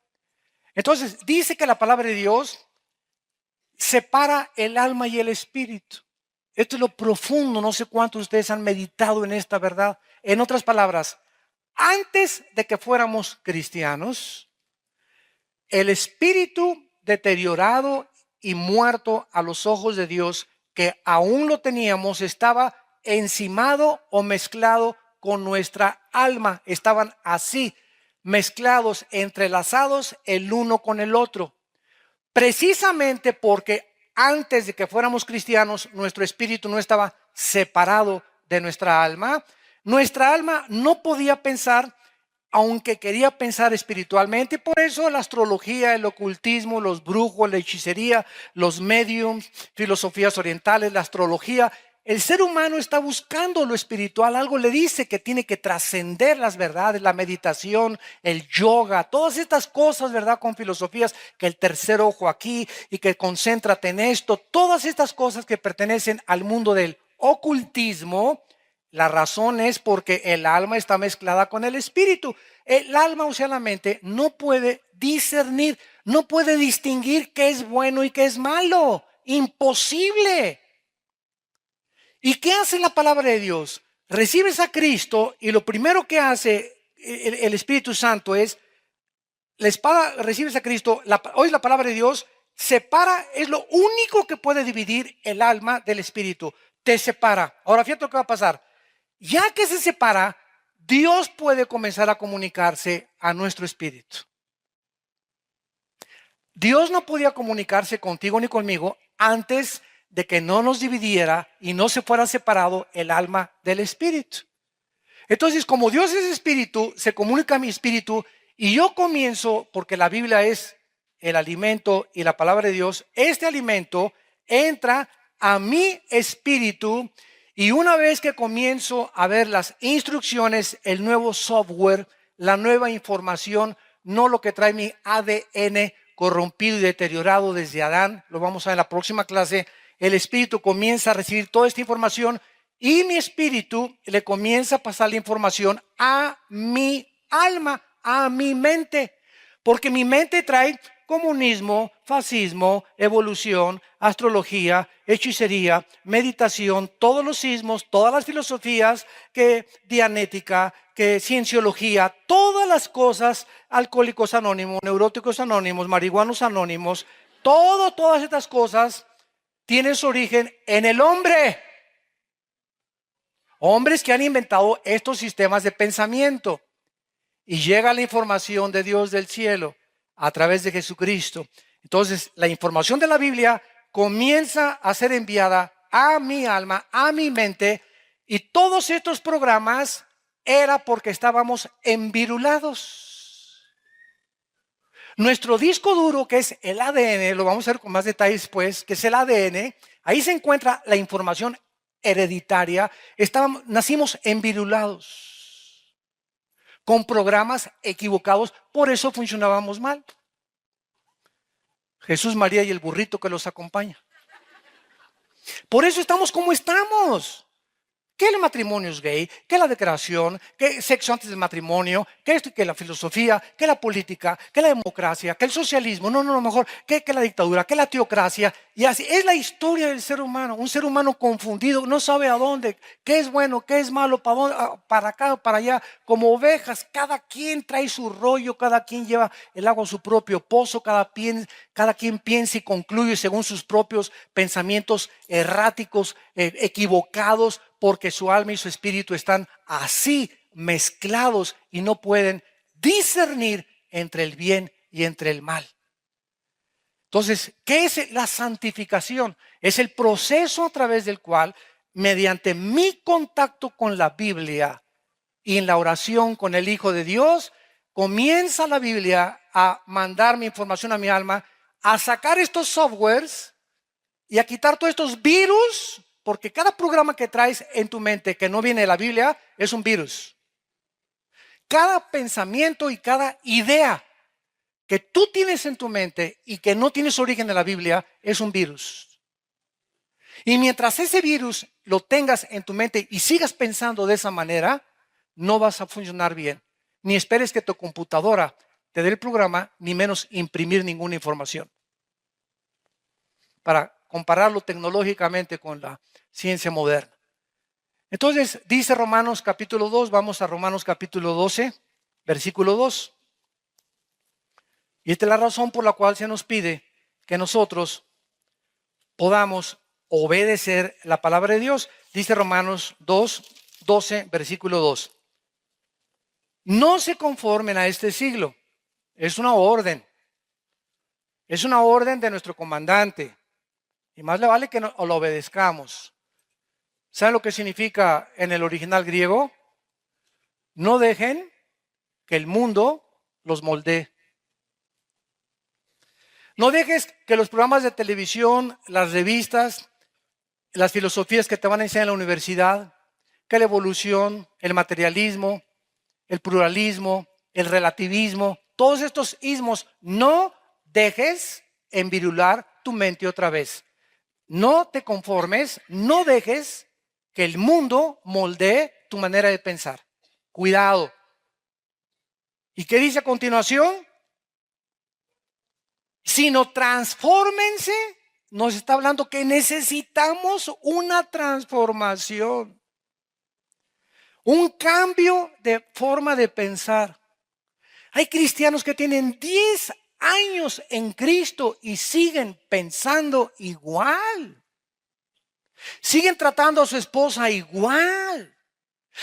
Entonces, dice que la palabra de Dios separa el alma y el espíritu. Esto es lo profundo, no sé cuántos de ustedes han meditado en esta verdad. En otras palabras, antes de que fuéramos cristianos, el espíritu deteriorado y muerto a los ojos de Dios, que aún lo teníamos, estaba encimado o mezclado con nuestra alma. Estaban así. mezclados, entrelazados el uno con el otro. Precisamente porque antes de que fuéramos cristianos, nuestro espíritu no estaba separado de nuestra alma. Nuestra alma no podía pensar, aunque quería pensar espiritualmente. Por eso la astrología, el ocultismo, los brujos, la hechicería, los mediums, filosofías orientales, la astrología. El ser humano está buscando lo espiritual. Algo le dice que tiene que trascender las verdades, la meditación, el yoga, todas estas cosas, ¿verdad? Con filosofías, que el tercer ojo aquí y que concéntrate en esto. Todas estas cosas que pertenecen al mundo del ocultismo. La razón es porque el alma está mezclada con el espíritu. El alma, o sea, la mente, no puede discernir, no puede distinguir qué es bueno y qué es malo. Imposible. ¿Y qué hace la palabra de Dios? Recibes a Cristo y lo primero que hace el Espíritu Santo es, la espada, recibes a Cristo, hoy la palabra de Dios separa, es lo único que puede dividir el alma del espíritu. Te separa. Ahora fíjate lo que va a pasar. Ya que se separa, Dios puede comenzar a comunicarse a nuestro espíritu. Dios no podía comunicarse contigo ni conmigo antes de que no nos dividiera y no se fuera separado el alma del espíritu. Entonces, como Dios es espíritu, se comunica a mi espíritu y yo comienzo, porque la Biblia es el alimento y la palabra de Dios, este alimento entra a mi espíritu y una vez que comienzo a ver las instrucciones, el nuevo software, la nueva información, no lo que trae mi ADN corrompido y deteriorado desde Adán, lo vamos a ver en la próxima clase, el espíritu comienza a recibir toda esta información y mi espíritu le comienza a pasar la información a mi alma, a mi mente, porque mi mente trae comunismo, fascismo, evolución, astrología, hechicería, meditación, todos los sismos, todas las filosofías, que dianética, que cienciología, todas las cosas, alcohólicos anónimos, neuróticos anónimos, marihuanos anónimos, todas estas cosas tienen su origen en el hombre. Hombres que han inventado estos sistemas de pensamiento y llega la información de Dios del cielo a través de Jesucristo. Entonces, la información de la Biblia comienza a ser enviada a mi alma, a mi mente, y todos estos programas era porque estábamos envirulados. Nuestro disco duro, que es el ADN, lo vamos a ver con más detalles después, que es el ADN, ahí se encuentra la información hereditaria. Nacimos envirulados con programas equivocados, por eso funcionábamos mal. Jesús, María y el burrito que los acompaña. Por eso estamos como estamos. Que el matrimonio es gay, que la declaración, que sexo antes del matrimonio, que esto y que la filosofía, que la política, que la democracia, que el socialismo, no, mejor, que la dictadura, que la teocracia, y así. Es la historia del ser humano, un ser humano confundido, no sabe a dónde, qué es bueno, qué es malo, para acá o para allá, como ovejas, cada quien trae su rollo, cada quien lleva el agua a su propio pozo, cada quien piensa y concluye según sus propios pensamientos erráticos, equivocados, porque su alma y su espíritu están así mezclados y no pueden discernir entre el bien y entre el mal. Entonces, ¿qué es la santificación? Es el proceso a través del cual, mediante mi contacto con la Biblia y en la oración con el Hijo de Dios, comienza la Biblia a mandar mi información a mi alma, a sacar estos softwares y a quitar todos estos virus. Porque cada programa que traes en tu mente que no viene de la Biblia es un virus. Cada pensamiento y cada idea que tú tienes en tu mente y que no tienes origen en la Biblia es un virus. Y mientras ese virus lo tengas en tu mente y sigas pensando de esa manera, no vas a funcionar bien. Ni esperes que tu computadora te dé el programa, ni menos imprimir ninguna información. Para compararlo tecnológicamente con la ciencia moderna. Entonces, dice Romanos capítulo 2, vamos a Romanos capítulo 12, versículo 2. Y esta es la razón por la cual se nos pide que nosotros podamos obedecer la palabra de Dios. Dice Romanos 2, 12, versículo 2. No se conformen a este siglo. Es una orden. Es una orden de nuestro comandante. Y más le vale que lo obedezcamos. ¿Saben lo que significa en el original griego? No dejen que el mundo los moldee. No dejes que los programas de televisión, las revistas, las filosofías que te van a enseñar en la universidad, que la evolución, el materialismo, el pluralismo, el relativismo, todos estos ismos, no dejes envirular tu mente otra vez. No te conformes, no dejes que el mundo moldee tu manera de pensar. Cuidado. ¿Y qué dice a continuación? Sino transfórmense. Nos está hablando que necesitamos una transformación. Un cambio de forma de pensar. Hay cristianos que tienen 10 años en Cristo y siguen pensando igual. Siguen tratando a su esposa igual.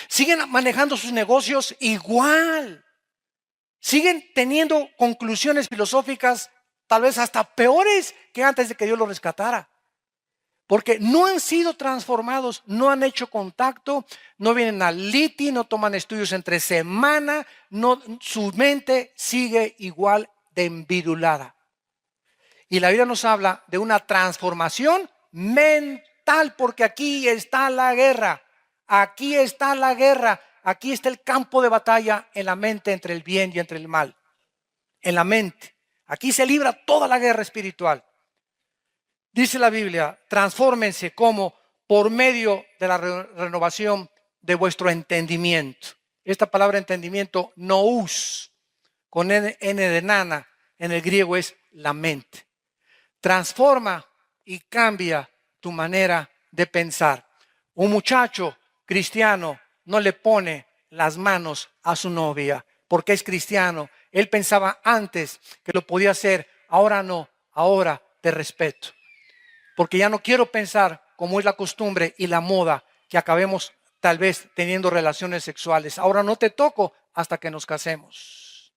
Siguen manejando sus negocios igual. Siguen teniendo conclusiones filosóficas tal vez hasta peores que antes de que Dios los rescatara. Porque no han sido transformados, no han hecho contacto, no vienen al Liti, no toman estudios entre semana, no, su mente sigue igual de envirulada. Y la Biblia nos habla de una transformación mental, porque aquí está la guerra, aquí está la guerra, aquí está el campo de batalla en la mente entre el bien y entre el mal. En la mente. Aquí se libra toda la guerra espiritual. Dice la Biblia, transfórmense como por medio de la renovación de vuestro entendimiento. Esta palabra entendimiento, nous, con N de nana, en el griego es la mente. Transforma y cambia tu manera de pensar. Un muchacho cristiano no le pone las manos a su novia porque es cristiano. Él pensaba antes que lo podía hacer, ahora no, ahora te respeto. Porque ya no quiero pensar como es la costumbre y la moda que acabemos tal vez teniendo relaciones sexuales. Ahora no te toco hasta que nos casemos.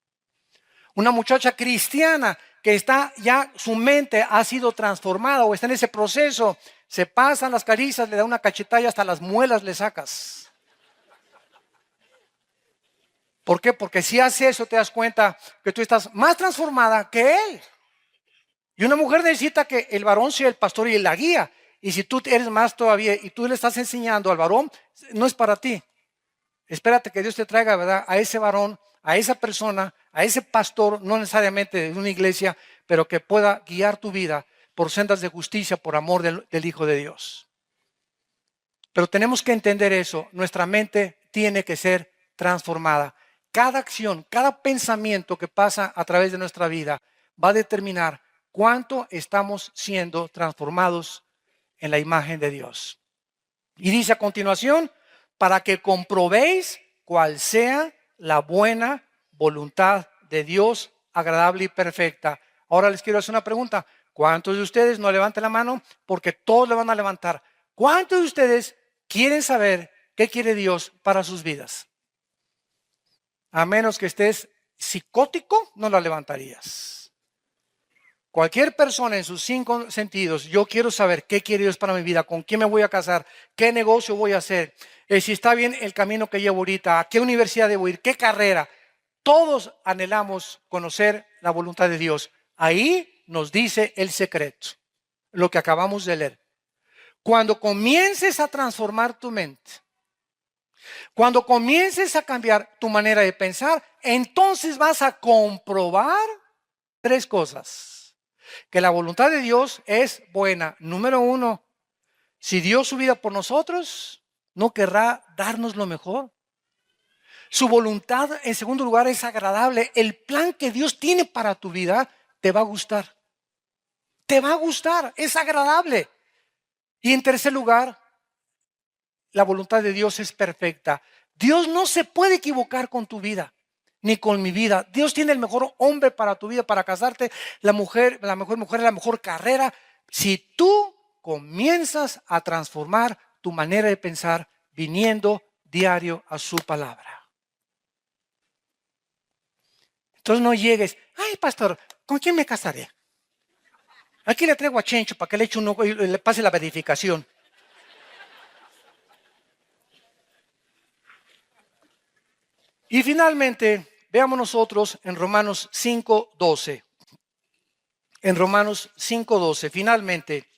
Una muchacha cristiana que está ya, su mente ha sido transformada o está en ese proceso, se pasan las caricias, le da una cachetada y hasta las muelas le sacas. ¿Por qué? Porque si haces eso te das cuenta que tú estás más transformada que él. Y una mujer necesita que el varón sea el pastor y la guía. Y si tú eres más todavía y tú le estás enseñando al varón, no es para ti. Espérate que Dios te traiga, ¿verdad?, a ese varón, a esa persona, a ese pastor, no necesariamente de una iglesia, pero que pueda guiar tu vida por sendas de justicia, por amor del Hijo de Dios. Pero tenemos que entender eso. Nuestra mente tiene que ser transformada. Cada acción, cada pensamiento que pasa a través de nuestra vida va a determinar cuánto estamos siendo transformados en la imagen de Dios. Y dice a continuación, para que comprobéis cuál sea la buena voluntad de Dios, agradable y perfecta. Ahora les quiero hacer una pregunta. ¿Cuántos de ustedes no levanten la mano? Porque todos le van a levantar. ¿Cuántos de ustedes quieren saber qué quiere Dios para sus vidas? A menos que estés psicótico, no la levantarías. Cualquier persona en sus 5 sentidos, yo quiero saber qué quiere Dios para mi vida, con quién me voy a casar, qué negocio voy a hacer, si está bien el camino que llevo ahorita, a qué universidad debo ir, qué carrera. Todos anhelamos conocer la voluntad de Dios. Ahí nos dice el secreto, lo que acabamos de leer. Cuando comiences a transformar tu mente, cuando comiences a cambiar tu manera de pensar, entonces vas a comprobar 3 cosas. Que la voluntad de Dios es buena. Número 1, si dio su vida por nosotros, ¿no querrá darnos lo mejor? Su voluntad, en segundo lugar, es agradable. El plan que Dios tiene para tu vida te va a gustar. Te va a gustar, es agradable. Y en tercer lugar, la voluntad de Dios es perfecta. Dios no se puede equivocar con tu vida, ni con mi vida. Dios tiene el mejor hombre para tu vida, para casarte, la mejor mujer, la mejor carrera. Si tú comienzas a transformar tu manera de pensar viniendo diario a su palabra. Entonces no llegues, ay pastor, ¿con quién me casaré? Aquí le traigo a Chencho para que le eche un ojo y le pase la verificación. Y finalmente, veamos nosotros en Romanos 5:12. En Romanos 5:12, finalmente,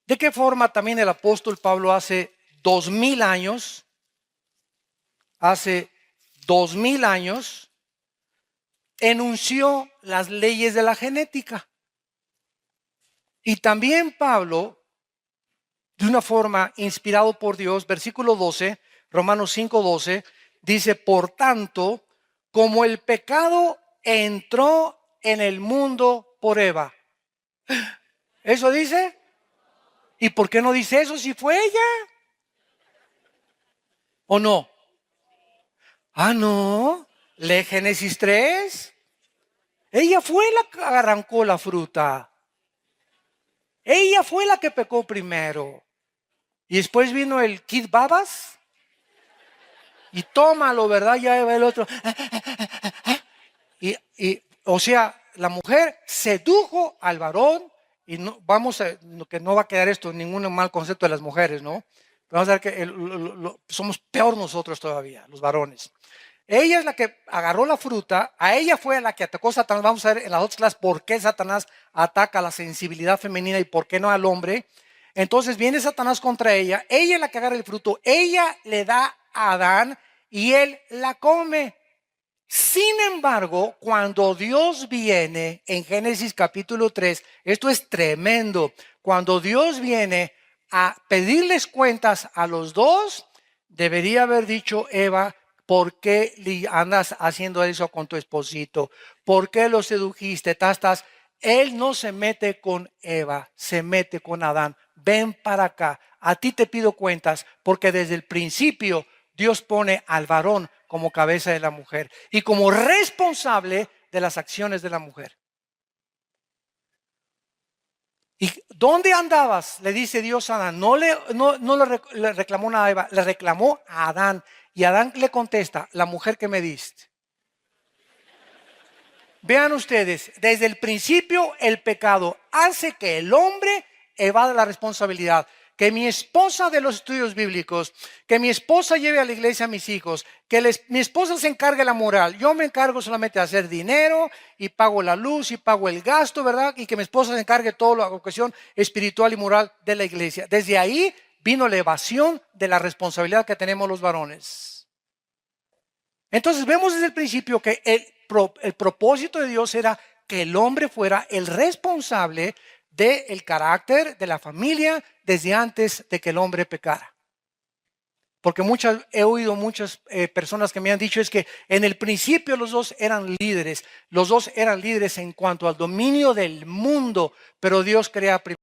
¿de qué forma también el apóstol Pablo hace 2000 años, enunció las leyes de la genética? Y también Pablo, de una forma inspirado por Dios, versículo 12, Romanos 5:12, dice, por tanto, como el pecado entró en el mundo por Eva. ¿Eso dice? ¿Y por qué no dice eso si fue ella? ¿O no? Ah, no. Lee Génesis 3. Ella fue la que arrancó la fruta. Ella fue la que pecó primero. Y después vino el Kid Babas. Y tómalo, ¿verdad? Ya va el otro. O sea, la mujer sedujo al varón. Y no, que no va a quedar esto ningún mal concepto de las mujeres, ¿no? Vamos a ver que somos peor nosotros todavía, los varones. Ella es la que agarró la fruta, a ella fue la que atacó Satanás. Vamos a ver en las otras clases por qué Satanás ataca la sensibilidad femenina y por qué no al hombre. Entonces viene Satanás contra ella, ella es la que agarra el fruto, ella le da a Adán y él la come. Sin embargo, cuando Dios viene en Génesis capítulo 3, esto es tremendo, cuando Dios viene a pedirles cuentas a los dos, debería haber dicho Eva, ¿por qué andas haciendo eso con tu esposito? ¿Por qué lo sedujiste? Él no se mete con Eva, se mete con Adán. Ven para acá, a ti te pido cuentas, porque desde el principio Dios pone al varón como cabeza de la mujer y como responsable de las acciones de la mujer. ¿Y dónde andabas? Le dice Dios a Adán. No le reclamó nada a Eva, le reclamó a Adán. Y Adán le contesta, la mujer que me diste. Vean ustedes, desde el principio el pecado hace que el hombre evada la responsabilidad. Que mi esposa de los estudios bíblicos, que mi esposa lleve a la iglesia a mis hijos, que mi esposa se encargue de la moral. Yo me encargo solamente de hacer dinero y pago la luz y pago el gasto, ¿verdad? Y que mi esposa se encargue de toda la cuestión espiritual y moral de la iglesia. Desde ahí vino la evasión de la responsabilidad que tenemos los varones. Entonces vemos desde el principio que el propósito de Dios era que el hombre fuera el responsable del carácter de la familia desde antes de que el hombre pecara. Porque he oído muchas personas que me han dicho es que en el principio los dos eran líderes en cuanto al dominio del mundo, pero Dios crea primero.